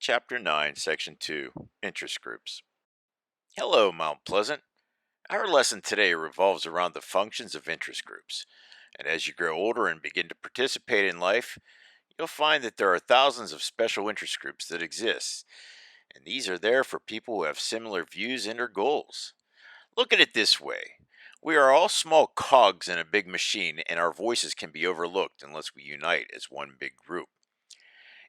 Chapter 9, Section 2, Interest Groups. Hello, Mount Pleasant. Our lesson today revolves around the functions of interest groups. And as you grow older and begin to participate in life, you'll find that there are thousands of special interest groups that exist. And these are there for people who have similar views and or goals. Look at it this way. We are all small cogs in a big machine, and our voices can be overlooked unless we unite as one big group.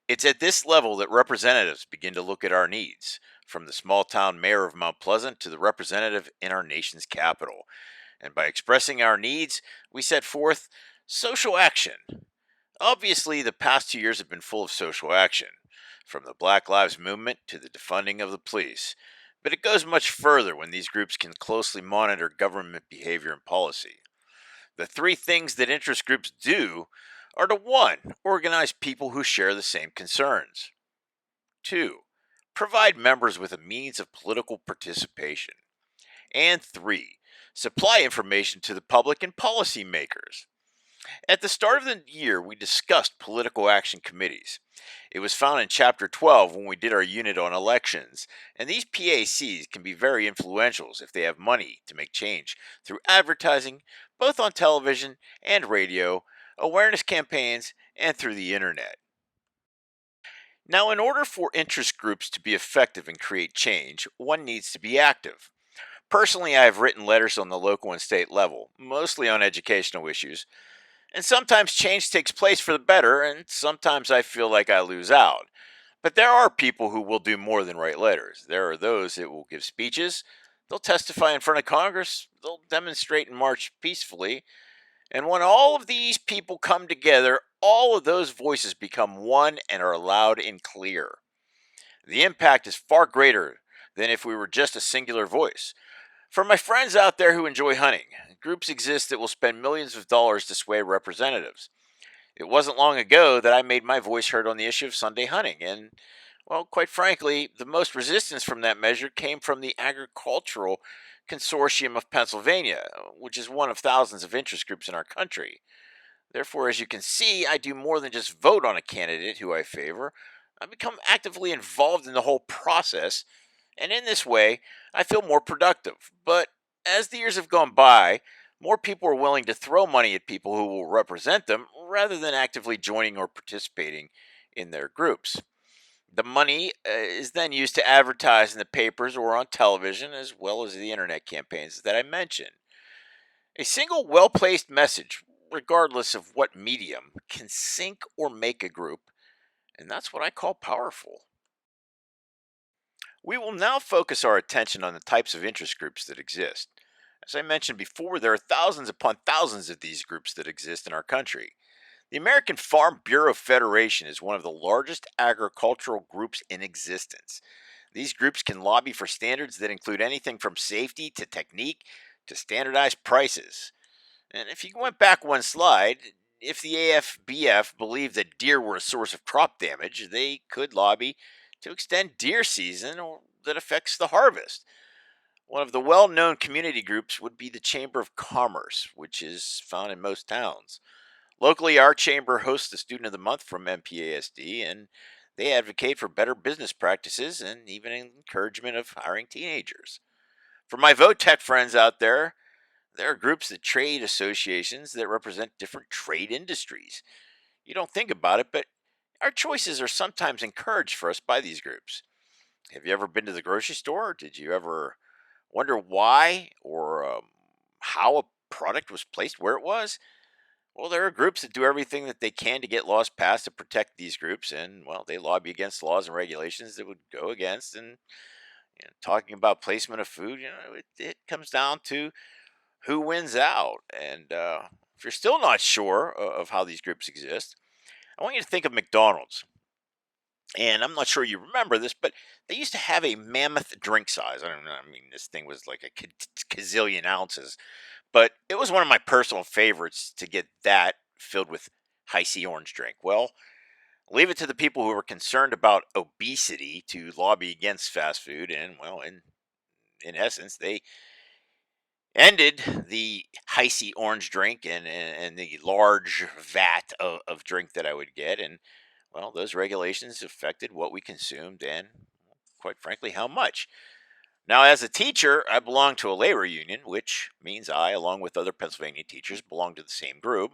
It's at this level that representatives begin to look at our needs, from the small town mayor of Mount Pleasant to the representative in our nation's capital. And by expressing our needs, we set forth social action. Obviously, the past 2 years have been full of social action, from the Black Lives Movement to the defunding of the police. But it goes much further when these groups can closely monitor government behavior and policy. The three things that interest groups do are to 1. Organize people who share the same concerns. 2. Provide members with a means of political participation. And 3. Supply information to the public and policymakers. At the start of the year, we discussed political action committees. It was found in Chapter 12 when we did our unit on elections, and these PACs can be very influential if they have money to make change through advertising, both on television and radio, awareness campaigns, and through the internet. Now, in order for interest groups to be effective and create change, one needs to be active. Personally, I have written letters on the local and state level, mostly on educational issues, and sometimes change takes place for the better, and sometimes I feel like I lose out. But there are people who will do more than write letters. There are those that will give speeches, they'll testify in front of Congress, they'll demonstrate and march peacefully. And when all of these people come together, all of those voices become one and are loud and clear. The impact is far greater than if we were just a singular voice. For my friends out there who enjoy hunting, groups exist that will spend millions of dollars to sway representatives. It wasn't long ago that I made my voice heard on the issue of Sunday hunting, and, well, quite frankly, the most resistance from that measure came from the Agricultural Consortium of Pennsylvania, which is one of thousands of interest groups in our country. Therefore, as you can see, I do more than just vote on a candidate who I favor. I become actively involved in the whole process, and in this way, I feel more productive. But as the years have gone by, more people are willing to throw money at people who will represent them rather than actively joining or participating in their groups. The money is then used to advertise in the papers or on television, as well as the internet campaigns that I mentioned. A single well placed message, regardless of what medium, can sink or make a group, and that's what I call powerful. We will now focus our attention on the types of interest groups that exist. As I mentioned before, there are thousands upon thousands of these groups that exist in our country. The American Farm Bureau Federation is one of the largest agricultural groups in existence. These groups can lobby for standards that include anything from safety to technique to standardized prices. And if you went back one slide, if the AFBF believed that deer were a source of crop damage, they could lobby to extend deer season or that affects the harvest. One of the well known community groups would be the Chamber of Commerce, which is found in most towns. Locally, our chamber hosts the Student of the Month from MPASD, and they advocate for better business practices and even encouragement of hiring teenagers. For my Vote Tech friends out there are groups that trade associations that represent different trade industries. You don't think about it, but our choices are sometimes encouraged for us by these groups. Have you ever been to the grocery store? Did you ever wonder why or how a product was placed where it was? Well, there are groups that do everything that they can to get laws passed to protect these groups, and, well, they lobby against laws and regulations that would go against. And talking about placement of food, it comes down to who wins out. And if you're still not sure of how these groups exist, I want you to think of McDonald's. And I'm not sure you remember this, but they used to have a mammoth drink size. I don't know. I mean, this thing was like a gazillion ounces, but it was one of my personal favorites to get that filled with high C orange drink. Well, leave it to the people who were concerned about obesity to lobby against fast food, and, well, in essence, they ended the high C orange drink and the large vat of drink that I would get. And, well, those regulations affected what we consumed and, quite frankly, how much. Now, as a teacher, I belong to a labor union, which means I, along with other Pennsylvania teachers, belong to the same group.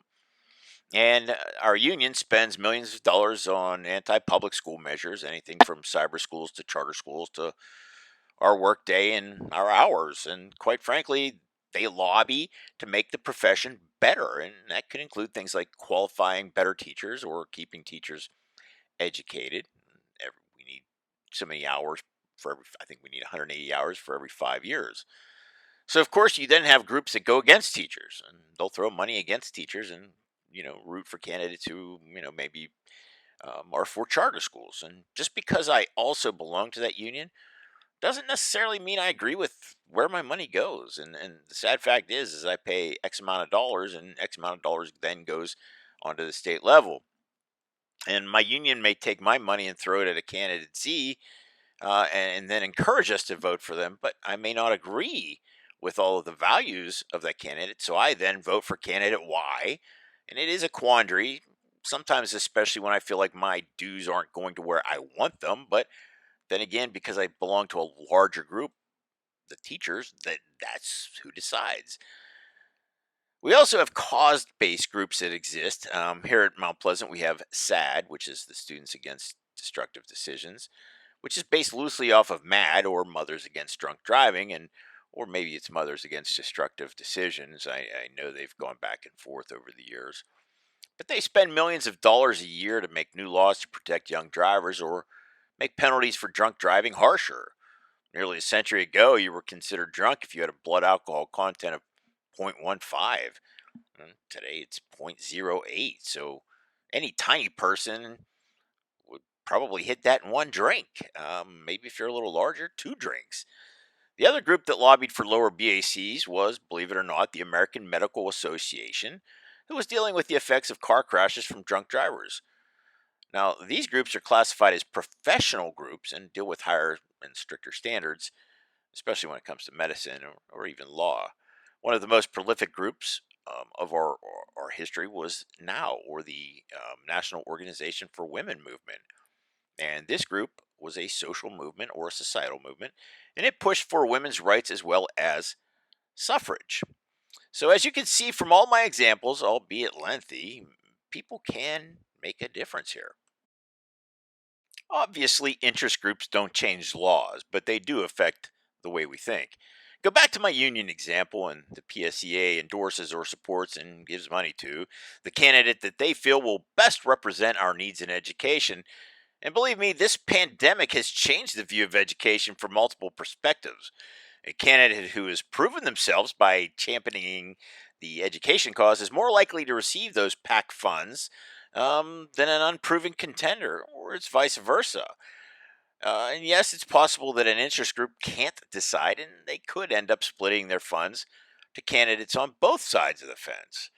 And our union spends millions of dollars on anti public school measures, anything from cyber schools to charter schools to our work day and our hours. And quite frankly, they lobby to make the profession better. And that could include things like qualifying better teachers or keeping teachers educated. We need so many hours for every, I think we need 180 hours for every 5 years. So, of course, you then have groups that go against teachers and they'll throw money against teachers and, root for candidates who, maybe are for charter schools. And just because I also belong to that union doesn't necessarily mean I agree with where my money goes. And the sad fact is I pay X amount of dollars, and X amount of dollars then goes onto the state level. And my union may take my money and throw it at a candidate Z, and then encourage us to vote for them, but I may not agree with all of the values of that candidate. So I then vote for candidate Y. And it is a quandary, sometimes, especially when I feel like my dues aren't going to where I want them. But then again, because I belong to a larger group, the teachers, that's who decides. We also have cause-based groups that exist. Here at Mount Pleasant, we have SAD, which is the Students Against Destructive Decisions, which is based loosely off of MAD, or Mothers Against Drunk Driving, and or maybe it's Mothers Against Destructive Decisions. I know they've gone back and forth over the years, but they spend millions of dollars a year to make new laws to protect young drivers or make penalties for drunk driving harsher. Nearly a century ago, you were considered drunk if you had a blood alcohol content of 0.15. Today, it's 0.08. So any tiny person would probably hit that in one drink. Maybe if you're a little larger, two drinks. The other group that lobbied for lower BACs was, believe it or not, the American Medical Association, who was dealing with the effects of car crashes from drunk drivers. Now, these groups are classified as professional groups and deal with higher and stricter standards, especially when it comes to medicine or even law. One of the most prolific groups of our history was NOW, or the National Organization for Women Movement. And this group was a social movement or a societal movement, and it pushed for women's rights as well as suffrage. So, as you can see from all my examples, albeit lengthy, people can make a difference here. Obviously, interest groups don't change laws, but they do affect the way we think. Go back to my union example, and the PSEA endorses or supports and gives money to the candidate that they feel will best represent our needs in education. And believe me, this pandemic has changed the view of education from multiple perspectives. A candidate who has proven themselves by championing the education cause is more likely to receive those PAC funds than an unproven contender, or it's vice versa. And yes, it's possible that an interest group can't decide, and they could end up splitting their funds to candidates on both sides of the fence.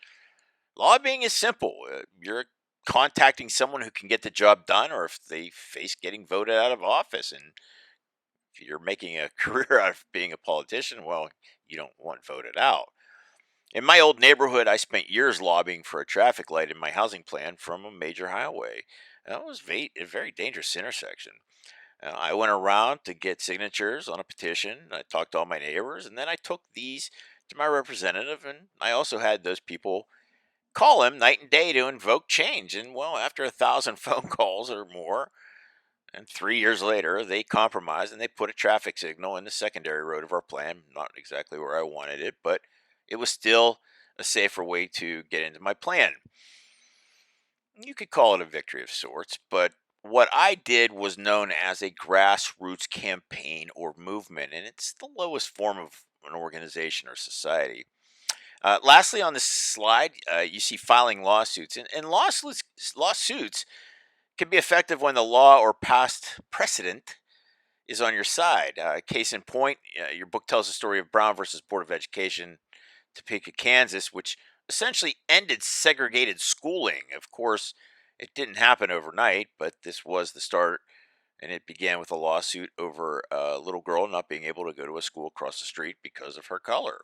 Lobbying is simple. You're contacting someone who can get the job done, or if they face getting voted out of office. And if you're making a career out of being a politician, well, you don't want voted out. In my old neighborhood, I spent years lobbying for a traffic light in my housing plan from a major highway. That was a very dangerous intersection. I went around to get signatures on a petition. I talked to all my neighbors, and then I took these to my representative. And I also had those people call him night and day to invoke change. And well, after 1,000 phone calls or more, and 3 years later, they compromised and they put a traffic signal in the secondary road of our plan. Not exactly where I wanted it, but it was still a safer way to get into my plan. You could call it a victory of sorts, but what I did was known as a grassroots campaign or movement, and it's the lowest form of an organization or society. Lastly, on this slide, you see filing lawsuits, and lawsuits can be effective when the law or past precedent is on your side. Case in point, your book tells the story of Brown versus Board of Education, Topeka, Kansas, which essentially ended segregated schooling. Of course, it didn't happen overnight, but this was the start, and it began with a lawsuit over a little girl not being able to go to a school across the street because of her color.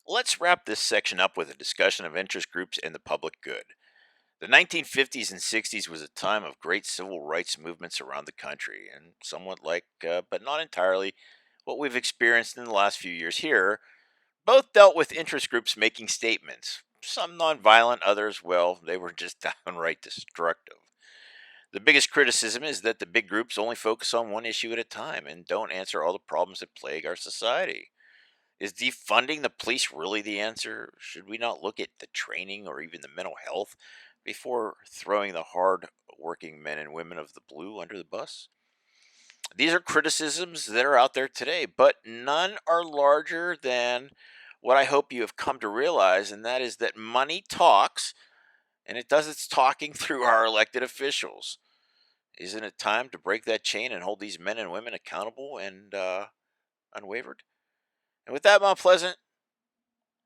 Let's wrap this section up with a discussion of interest groups and the public good. The 1950s and 60s was a time of great civil rights movements around the country, and somewhat like, but not entirely, what we've experienced in the last few years here. Both dealt with interest groups making statements. Some nonviolent, others, well, they were just downright destructive. The biggest criticism is that the big groups only focus on one issue at a time and don't answer all the problems that plague our society. Is defunding the police really the answer? Should we not look at the training or even the mental health before throwing the hard working men and women of the blue under the bus? These are criticisms that are out there today, but none are larger than what I hope you have come to realize, and that is that money talks, and it does its talking through our elected officials. Isn't it time to break that chain and hold these men and women accountable and unwavered? And with that, Mount Pleasant,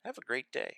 have a great day.